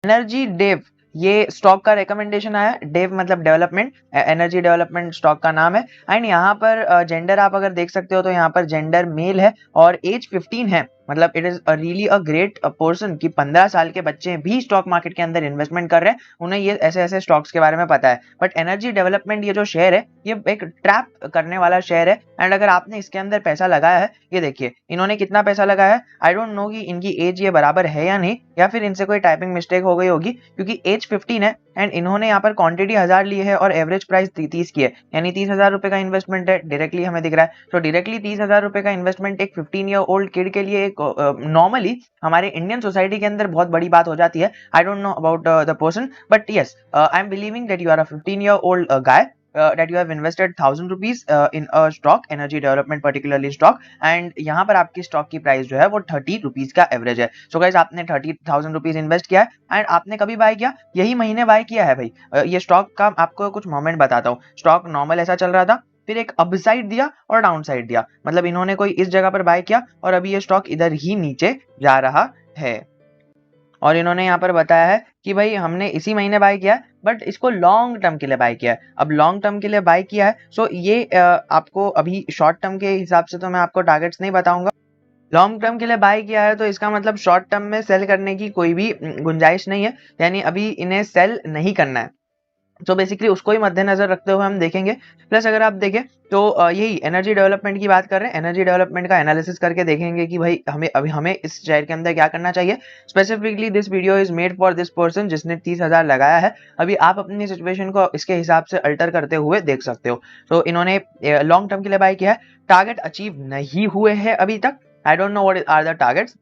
Energy Dave, ये stock का recommendation आया। डेव मतलब डेवलपमेंट, एनर्जी डेवलपमेंट स्टॉक का नाम है। एंड यहाँ पर जेंडर आप अगर देख सकते हो तो यहाँ पर जेंडर मेल है और एज 15 है। मतलब it is really a great person कि 15 साल के बच्चे भी स्टॉक मार्केट के अंदर इन्वेस्टमेंट कर रहे हैं, उन्हें ये ऐसे ऐसे स्टॉक्स के बारे में पता है। बट एनर्जी डेवलपमेंट ये जो शेयर है ये एक ट्रैप करने वाला शेयर है। एंड अगर आपने इसके अंदर पैसा लगाया है, ये देखिए इन्होंने कितना पैसा लगाया है। आई डोंट नो कि इनकी एज ये बराबर है या नहीं, या फिर इनसे कोई टाइपिंग मिस्टेक हो गई होगी, क्योंकि एज 15 है एंड इन्होंने यहाँ पर क्वांटिटी 1000 ली है और एवरेज प्राइस 30 की है, यानी 30,000 रुपए का इन्वेस्टमेंट है। डायरेक्टली हमें दिख रहा है, तो डायरेक्टली 30,000 रुपए का इन्वेस्टमेंट एक 15-year-old किड के लिए एक नॉर्मली हमारे इंडियन सोसाइटी के अंदर बहुत बड़ी बात हो जाती है। I don't know about the person, but yes I am believing that you are a 15-year-old guy, that you have invested 1,000 rupees in a stock, energy development particularly stock, and यहाँ पर आपकी स्टॉक की price जो है वो 30 rupees का average है। So guys आपने 30,000 रुपीज इन्वेस्ट किया है एंड आपने कभी बाय किया, यही महीने बाय किया है भाई। ये स्टॉक का आपको कुछ मोमेंट बताता हूँ। स्टॉक नॉर्मल ऐसा चल रहा था, फिर एक अप साइड दिया और डाउन साइड दिया, मतलब इन्होंने कोई इस जगह पर बाय किया और अभी ये स्टॉक इधर ही नीचे जा रहा है। और इन्होंने यहाँ पर बताया है कि भाई हमने इसी महीने बाय किया है, बट इसको लॉन्ग टर्म के लिए बाय किया है। अब लॉन्ग टर्म के लिए बाय किया है, सो ये आपको अभी शॉर्ट टर्म के हिसाब से तो मैं आपको टारगेट्स नहीं बताऊंगा। लॉन्ग टर्म के लिए बाय किया है तो इसका मतलब शॉर्ट टर्म में सेल करने की कोई भी गुंजाइश नहीं है, यानी अभी इन्हें सेल नहीं करना है। तो बेसिकली उसको ही मद्देनजर रखते हुए हम देखेंगे। प्लस अगर आप देखें तो यही एनर्जी डेवलपमेंट की बात कर रहे हैं, एनर्जी डेवलपमेंट का एनालिसिस करके देखेंगे कि भाई हमें इस शेयर के अंदर क्या करना चाहिए। Specifically this video is made for this person जिसने 30,000 लगाया है। अभी आप अपनी सिचुएशन को इसके हिसाब से अल्टर करते हुए देख सकते हो। तो इन्होंने लॉन्ग टर्म के लिए बाय किया है, टारगेट अचीव नहीं हुए हैं अभी तक। I don't know what are the targets,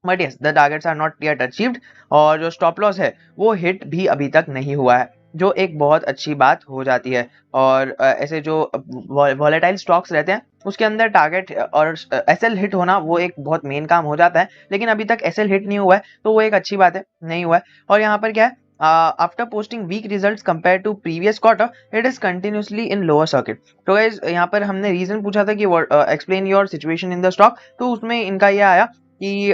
but yes the targets are not yet achieved. और जो स्टॉप लॉस है वो हिट भी अभी तक नहीं हुआ है, जो एक बहुत अच्छी बात हो जाती है। और ऐसे जो वॉलेटाइल स्टॉक्स रहते हैं उसके अंदर टारगेट और एसएल हिट होना वो एक बहुत मेन काम हो जाता है, लेकिन अभी तक एसएल हिट नहीं हुआ है, तो वो एक अच्छी बात है, नहीं हुआ है। और यहाँ पर क्या है, after posting weak results compare to previous quarter it is continuously in lower circuit. तो गाइस यहाँ पर हमने रीजन पूछा था कि explain your situation in the stock, तो उसमें इनका ये आया कि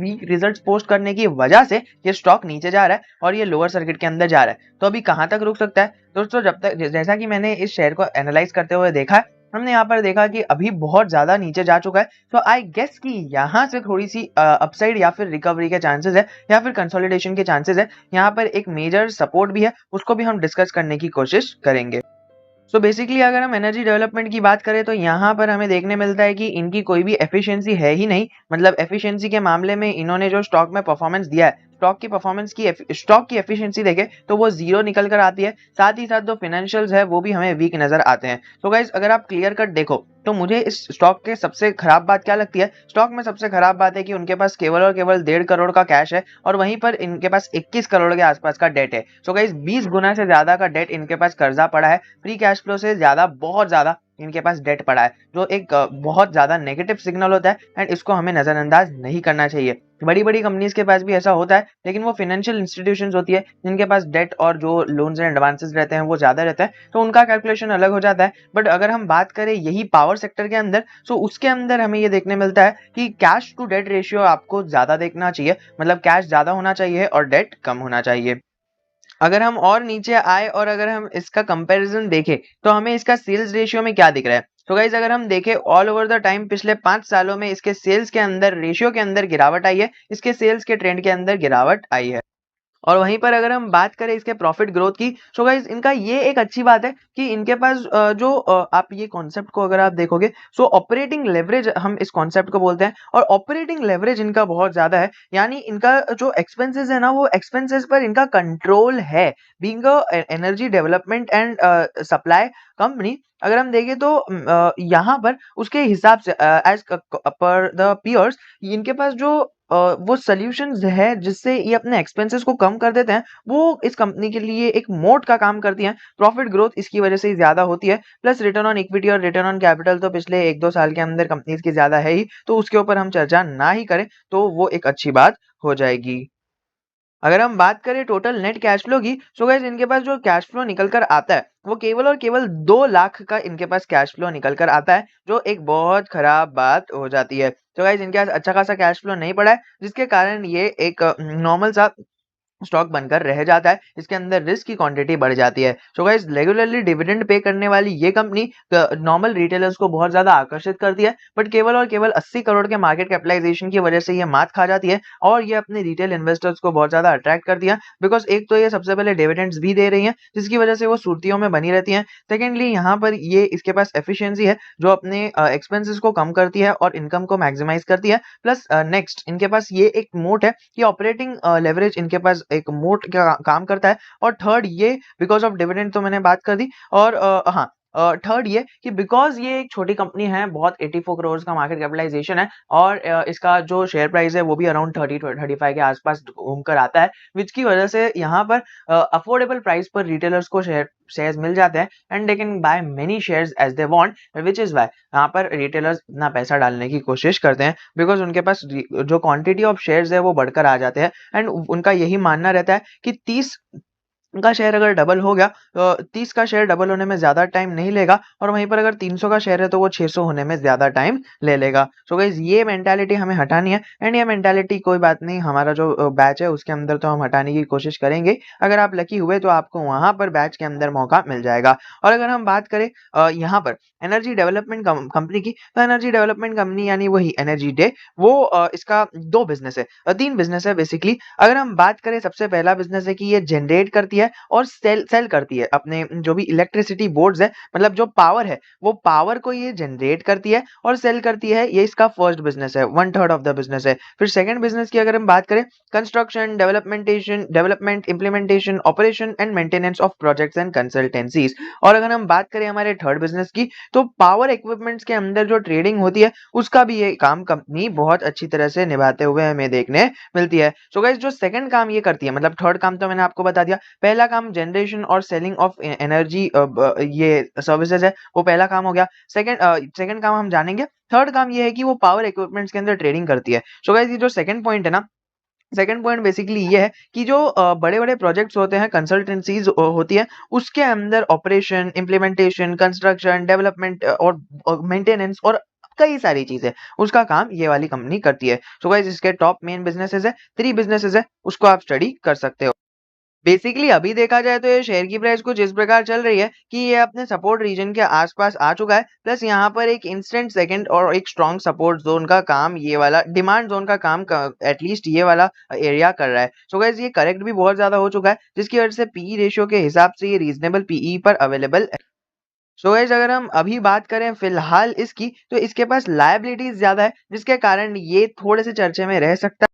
वीक रिजल्ट्स पोस्ट करने की वजह से ये स्टॉक नीचे जा रहा है और ये लोअर सर्किट के अंदर जा रहा है। तो अभी कहां तक रुक सकता है दोस्तों, जब तक जैसा कि मैंने इस शेयर को एनालाइज करते हुए देखा है, हमने यहाँ पर देखा कि अभी बहुत ज्यादा नीचे जा चुका है। तो आई गेस कि यहाँ से थोड़ी सी अपसाइड या फिर रिकवरी के चांसेस है, या फिर कंसोलिडेशन के चांसेस है। यहाँ पर एक मेजर सपोर्ट भी है, उसको भी हम डिस्कस करने की कोशिश करेंगे। सो बेसिकली अगर हम एनर्जी डेवलपमेंट की बात करें तो यहाँ पर हमें देखने मिलता है कि इनकी कोई भी एफिशिएंसी है ही नहीं। मतलब एफिशिएंसी के मामले में इन्होंने जो स्टॉक में परफॉर्मेंस दिया है, स्टॉक की एफिशिएंसी देखे तो वो जीरो निकल कर आती है। साथ ही साथ जो फाइनेंशियल्स है वो भी हमें वीक नजर आते हैं। तो गाइज अगर आप क्लियर कट देखो तो मुझे इस स्टॉक के सबसे खराब बात क्या लगती है, स्टॉक में सबसे खराब बात है कि उनके पास केवल और केवल 1.5 करोड़ का कैश है और वहीं पर इनके पास 21 करोड़ के आसपास का डेट है। सो गाइज 20 गुना से ज्यादा का डेट इनके पास कर्जा पड़ा है, फ्री कैश फ्लो से ज्यादा बहुत ज्यादा इनके पास डेट पड़ा है, जो एक बहुत ज्यादा नेगेटिव सिग्नल होता है एंड इसको हमें नजरअंदाज नहीं करना चाहिए। बड़ी बड़ी कंपनीज के पास भी ऐसा होता है, लेकिन वो फाइनेंशियल इंस्टीट्यूशंस होती है जिनके पास डेट और जो लोन्स एंड एडवांसेस रहते हैं वो ज्यादा रहता है, तो उनका कैलकुलेशन अलग हो जाता है। बट अगर हम बात करें यही पावर सेक्टर के अंदर, तो उसके अंदर हमें ये देखने मिलता है कि कैश टू डेट रेशियो आपको ज्यादा देखना चाहिए, मतलब कैश ज्यादा होना चाहिए और डेट कम होना चाहिए। अगर हम और नीचे आए और अगर हम इसका कंपैरिजन देखें तो हमें इसका सेल्स रेशियो में क्या दिख रहा है। तो गाइज अगर हम देखें ऑल ओवर द टाइम पिछले 5 सालों में इसके सेल्स के अंदर रेशियो के अंदर गिरावट आई है, इसके सेल्स के ट्रेंड के अंदर गिरावट आई है। और वहीं पर अगर हम बात करें इसके प्रॉफिट ग्रोथ की, सो गाइस इनका ये एक अच्छी बात है कि इनके पास आप ये कॉन्सेप्ट को अगर आप देखोगे, सो ऑपरेटिंग लेवरेज हम इस कॉन्सेप्ट को बोलते हैं, और ऑपरेटिंग लेवरेज इनका बहुत ज्यादा है, यानी इनका जो एक्सपेंसेस है ना वो एक्सपेंसेस पर इनका कंट्रोल है। Being energy development and supply company, अगर हम देखें तो यहाँ पर उसके हिसाब से एज पर द पियर्स इनके पास जो वो सॉल्यूशंस है जिससे ये अपने एक्सपेंसेस को कम कर देते हैं, वो इस कंपनी के लिए एक मोट का काम करती हैं। प्रॉफिट ग्रोथ इसकी वजह से ही ज्यादा होती है। प्लस रिटर्न ऑन इक्विटी और रिटर्न ऑन कैपिटल तो पिछले 1-2 साल के अंदर कंपनीज की ज्यादा है ही, तो उसके ऊपर हम चर्चा ना ही करें तो वो एक अच्छी बात हो जाएगी। अगर हम बात करें टोटल नेट कैश फ्लो की, सो गाइस इनके पास जो कैश फ्लो निकल कर आता है वो केवल और केवल 2 लाख का इनके पास कैश फ्लो निकल कर आता है, जो एक बहुत खराब बात हो जाती है। तो गाइस इनके पास अच्छा खासा कैश फ्लो नहीं पड़ा है, जिसके कारण ये एक नॉर्मल सा स्टॉक बनकर रह जाता है, इसके अंदर रिस्क की क्वांटिटी बढ़ जाती है। So guys regularly dividend pay करने वाली ये कंपनी नॉर्मल रिटेलर्स को बहुत ज़्यादा आकर्षित करती है, बट केवल और केवल 80 करोड़ के मार्केट कैपिटलाइजेशन की वजह से ये मात खा जाती है और ये अपने रिटेल इन्वेस्टर्स को बहुत ज़्यादा अट्रैक्ट करती है, बिकॉज़ एक तो ये सबसे पहले डिविडेंड्स भी दे रही हैं, जिसकी वजह से वो सुर्खियों में बनी रहती हैं। सेकेंडली यहाँ पर ये इसके पास एफिशिएंसी है जो अपने एक्सपेंसेस को कम करती है और इनकम को मैक्सिमाइज़ करती है। प्लस नेक्स्ट इनके पास ये एक मोट है कि ऑपरेटिंग लेवरेज इनके पास एक मोट का काम करता है। और थर्ड ये बिकॉज़ ऑफ डिविडेंड तो मैंने बात कर दी। और हाँ, थर्ड ये कि बिकॉज़ ये एक छोटी कंपनी है, बहुत 84 करोड़ का मार्केट कैपिटलाइजेशन है और इसका जो शेयर प्राइस है वो भी अराउंड 30 टू 35 के आसपास घूम कर आता है, व्हिच की वजह से यहाँ पर अफोर्डेबल प्राइस पर रिटेलर्स को शेयर्स मिल जाते हैं and they can buy many shares as they want, which is why यहाँ पर रिटेलर्स इतना पैसा डालने की कोशिश करते हैं, बिकॉज़ उनके पास जो क्वांटिटी ऑफ शेयर्स है वो बढ़कर आ जाते हैं एंड उनका यही मानना रहता है कि 30 का शेयर अगर डबल हो गया, 30 का शेयर डबल होने में ज़्यादा टाइम नहीं लेगा और वहीं पर अगर 300 का शेयर है तो वो 600 होने में ज़्यादा टाइम ले लेगा। सो गाइस ये मेंटालिटी हमें हटानी है एंड ये मेंटालिटी कोई बात नहीं, हमारा जो बैच है उसके अंदर तो हम हटाने की कोशिश करेंगे। अगर आप लकी हुए तो आपको वहाँ पर बैच के अंदर मौका मिल जाएगा। और अगर हम बात करें यहाँ पर एनर्जी डेवलपमेंट कंपनी की, तो एनर्जी डेवलपमेंट कंपनी यानी वही एनर्जी डे, वो इसका 2 बिज़नेस है, 3 बिज़नेस है बेसिकली। अगर हम बात करें सबसे पहला बिज़नेस है कि ये जनरेट करती है और सेल सेल करती है अपने जो भी इलेक्ट्रिसिटी बोर्ड्स है, मतलब जो पावर है वो पावर को ये जनरेट करती है और सेल करती है। ये इसका फर्स्ट बिज़नेस है, 1/3 ऑफ द बिज़नेस है। फिर सेकंड बिज़नेस की अगर हम बात करें, construction, development, implementation, operation and maintenance of projects and consultancies. और अगर हम बात करें हमारे थर्ड बिज़नेस की, तो पावर इक्विपमेंट्स के अंदर जो ट्रेडिंग होती है उसका भी ये काम कंपनी बहुत अच्छी तरह से निभाते हुए हमें देखने मिलती है। सो गाइस जो सेकंड काम ये करती है, मतलब थर्ड काम तो मैंने आपको बता दिया। पहला काम जनरेशन और सेलिंग ऑफ एनर्जी ये सर्विसेज है, वो पहला काम हो गया। सेकंड काम हम जानेंगे। थर्ड काम ये है कि वो पावर इक्विपमेंट्स के अंदर ट्रेडिंग करती है। सो गाइस ये जो सेकंड पॉइंट है ना, सेकंड पॉइंट बेसिकली ये है कि जो बड़े-बड़े प्रोजेक्ट्स होते हैं, कंसल्टेंसीज होती है, उसके अंदर ऑपरेशन, इम्प्लीमेंटेशन, कंस्ट्रक्शन, डेवलपमेंट और मेंटेनेंस और कई सारी चीज़ें, उसका काम ये वाली कंपनी करती है। सो गाइस इसके टॉप मेन बिज़नेसेस है, 3 बिज़नेसेस है, उसको आप स्टडी कर सकते हो। बेसिकली अभी देखा जाए तो ये शेयर की प्राइस कुछ इस प्रकार चल रही है कि ये अपने सपोर्ट रीजन के आसपास आ चुका है, प्लस यहाँ पर एक इंस्टेंट सेकंड और एक स्ट्रॉन्ग सपोर्ट जोन का काम, ये वाला डिमांड जोन का काम एटलीस्ट ये वाला एरिया कर रहा है। सो गाइस ये करेक्ट भी बहुत ज्यादा हो चुका है, जिसकी वजह से पीई रेशियो के हिसाब से ये रीजनेबल पीई पर अवेलेबल है। सो गाइस अगर हम अभी बात करें फिलहाल इसकी, तो इसके पास लायबिलिटीज ज्यादा है, जिसके कारण ये थोड़े से चर्चे में रह सकता है।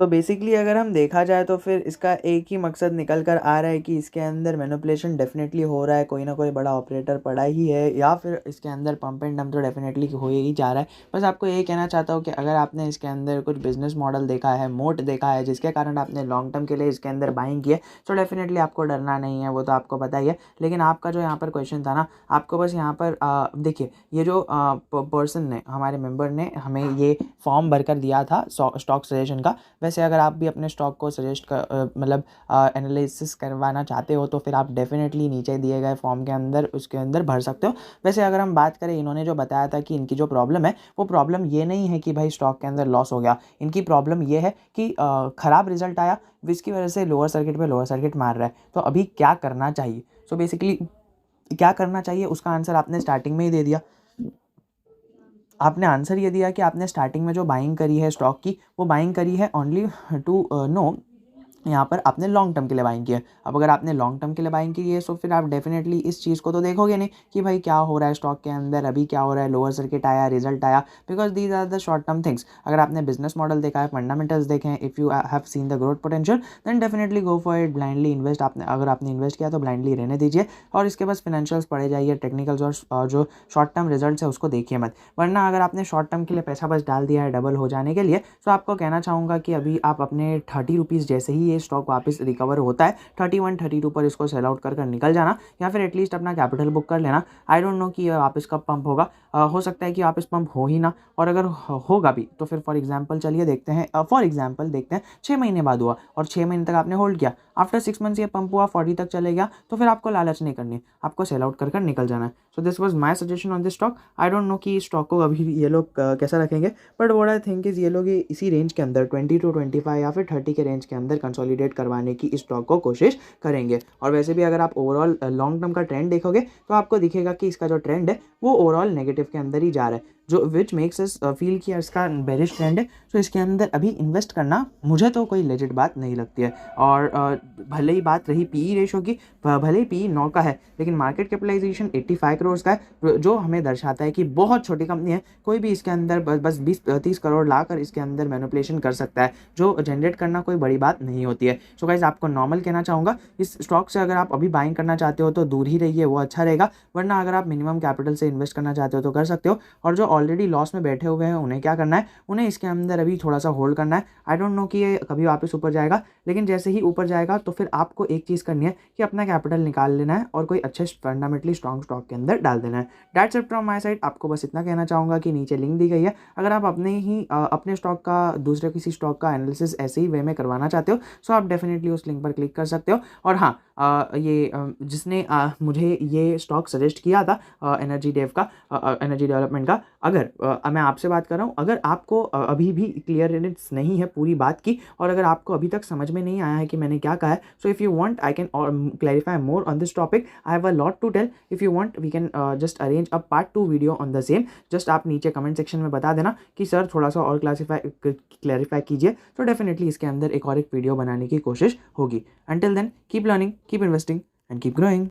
तो बेसिकली अगर हम देखा जाए तो फिर इसका एक ही मकसद निकल कर आ रहा है कि इसके अंदर मैनिपुलेशन डेफिनेटली हो रहा है, कोई ना कोई बड़ा ऑपरेटर पड़ा ही है, या फिर इसके अंदर पंप एंड डंप तो डेफिनेटली हो ही जा रहा है। बस आपको यही कहना चाहता हूँ कि अगर आपने इसके अंदर कुछ बिजनेस मॉडल देखा है, मोट देखा है, जिसके कारण आपने लॉन्ग टर्म के लिए इसके अंदर बाइंग की है, तो डेफिनेटली आपको डरना नहीं है, वो तो आपको पता ही है। लेकिन आपका जो यहाँ पर क्वेश्चन था ना, आपको बस यहाँ पर देखिए, ये जो पर्सन ने, हमारे मेंबर ने हमें ये फॉर्म भरकर दिया था स्टॉक सजेशन का। वैसे अगर आप भी अपने स्टॉक को सजेस्ट कर मतलब एनालिसिस करवाना चाहते हो तो फिर आप डेफिनेटली नीचे दिए गए फॉर्म के अंदर उसके अंदर भर सकते हो। वैसे अगर हम बात करें, इन्होंने जो बताया था कि इनकी जो प्रॉब्लम है, वो प्रॉब्लम ये नहीं है कि भाई स्टॉक के अंदर लॉस हो गया। इनकी प्रॉब्लम ये है कि ख़राब रिजल्ट आया, जिसकी वजह से लोअर सर्किट पे लोअर सर्किट मार रहा है। तो अभी क्या करना चाहिए? सो बेसिकली क्या करना चाहिए उसका आंसर आपने स्टार्टिंग में ही दे दिया। आपने आंसर ये दिया कि आपने स्टार्टिंग में जो बाइंग करी है स्टॉक की, वो बाइंग करी है ओनली टू नो, यहाँ पर आपने लॉन्ग टर्म के लिए बाइंग की है। अब अगर आपने लॉन्ग टर्म के लिए बाइंग की है तो फिर आप डेफिनेटली इस चीज़ को तो देखोगे नहीं कि भाई क्या हो रहा है स्टॉक के अंदर, अभी क्या हो रहा है, लोअर सर्किट आया, रिजल्ट आया, because these are the short term things. अगर आपने बिजनेस मॉडल देखा है, फंडामेंटल्स देखे हैं, if you have seen the growth potential, then definitely go for it. Blindly invest अगर आपने इन्वेस्ट किया तो ब्लाइंडली रहने दीजिए और इसके पास फिनेंशियल्स पढ़े जाइए, टेक्निकल्स और जो शॉर्ट टर्म रिजल्ट्स है उसको देखिए मत। वरना अगर आपने शॉर्ट टर्म के लिए पैसा बस डाल दिया है डबल हो जाने के लिए, तो आपको कहना चाहूँगा कि अभी आप अपने 30 रुपीज़ जैसे ही ये स्टॉक वापस रिकवर होता है 31 32 पर इसको सेल आउट कर निकल जाना, या फिर एटलीस्ट अपना कैपिटल बुक कर लेना। आई डोंट नो कि ये वापस कब पंप होगा, हो सकता है कि वापस पंप हो ही ना, और अगर होगा भी तो फिर फॉर एग्जांपल चलिए देखते हैं, 6 महीने बाद हुआ और 6 महीने तक आपने होल्ड किया, आफ्टर 6 मंथ्स ये पंप हुआ 40 तक चले गया, तो फिर आपको लालच नहीं करनी, आपको सेल आउट कर निकल जाना है। So this was my suggestion on this stock. I don't no कि स्टॉक को अभी ये लोग कैसा रखेंगे, but what I think is ये लोग इसी रेंज के अंदर 20 to 25 या फिर 30 के रेंज के अंदर कंसोलिडेट करवाने की इस स्टॉक को कोशिश करेंगे। और वैसे भी अगर आप ओवरऑल लॉन्ग टर्म का ट्रेंड देखोगे तो आपको दिखेगा कि इसका जो ट्रेंड है वो ओवरऑल नेगेटिव के अंदर ही जा रहा है, जो विच मेक्स अस फील कि इसका बेरिश ट्रेंड है। सो इसके अंदर अभी इन्वेस्ट करना मुझे तो कोई लेजिट बात नहीं लगती है। और भले ही बात रही पीई रेशो की, भले ही पीई 9 का है लेकिन मार्केट कैपिटलाइजेशन 85 करोड़ का है, जो हमें दर्शाता है कि बहुत छोटी कंपनी है, कोई भी इसके अंदर बस 20-30 करोड़ लाकर इसके अंदर मैनिपुलेशन कर सकता है, जो जनरेट करना कोई बड़ी बात नहीं होती है। सो गाइस आपको नॉर्मल कहना चाहूँगा, इस स्टॉक से अगर आप अभी बाइंग करना चाहते हो तो दूर ही रहिए, वो अच्छा रहेगा। वरना अगर आप मिनिमम कैपिटल से इन्वेस्ट करना चाहते हो तो कर सकते हो। और जो ऑलरेडी लॉस में बैठे हुए हैं उन्हें क्या करना है, उन्हें इसके अंदर अभी थोड़ा सा होल्ड करना है। आई डोंट नो कि ये कभी वापस ऊपर जाएगा, लेकिन जैसे ही ऊपर जाएगा तो फिर आपको एक चीज़ करनी है कि अपना कैपिटल निकाल लेना है और कोई अच्छे फंडामेंटली स्ट्रॉन्ग स्टॉक के अंदर डाल देना है। That's it from my side. आपको बस इतना कहना चाहूँगा कि नीचे लिंक दी गई है, अगर आप अपने स्टॉक का दूसरे किसी स्टॉक का एनालिसिस ऐसे ही वे में करवाना चाहते हो सो आप डेफिनेटली उस लिंक पर क्लिक कर सकते हो। और हाँ, जिसने मुझे ये स्टॉक सजेस्ट किया था एनर्जी डेवलपमेंट का, अगर मैं आपसे बात कर रहा हूँ, अगर आपको अभी भी क्लियरेंस नहीं है पूरी बात की और अगर आपको अभी तक समझ में नहीं आया है कि मैंने क्या कहा है, so if you want I can clarify more on this topic. I have a lot to tell. If you want we can just arrange a part 2 video on the same. Just आप नीचे comment section में बता देना कि sir थोड़ा सा और clarify कीजिए, तो डेफिनेटली इसके अंदर एक और एक वीडियो बनाने की कोशिश होगी। Until then keep learning, keep investing and keep growing.